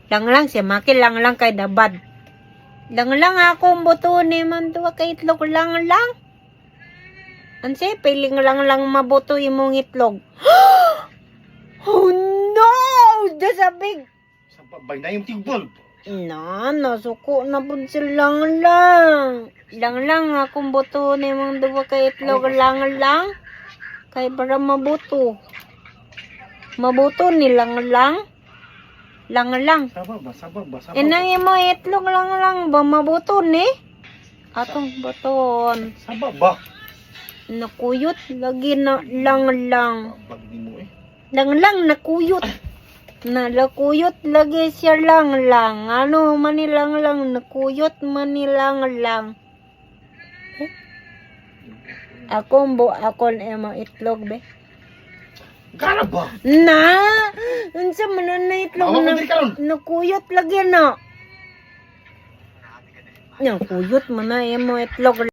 Lang lang siya maki lang lang kay dabad. Lang lang akong buto ni man duwa kay itlog lang lang. Anse piling lang lang mabuto imong itlog. Oh no! Dasabig. Sa babay na yung tigbol. Nasuko na po silang lang. Lang lang akong buto ni mong duwa kay itlog lang lang. Kay para mabuto. Mabuto ni lang lang. Lang lang. Sabab ba. Inang mo itlog lang lang ba mabuto ni? Atong baton. Sabab ba. Nakuyot lagi na lang lang. Pag di mo eh. Lang lang nakuyot. Nakuyot lagi siya lang lang. Ano manilang lang nakuyot manilang lang. Akong akon emo itlog be. Gara ba? Na, unsa man na itlog Mama, na pwede ka ron. nakuyot lagi na. Nakuyot man na emo itlog.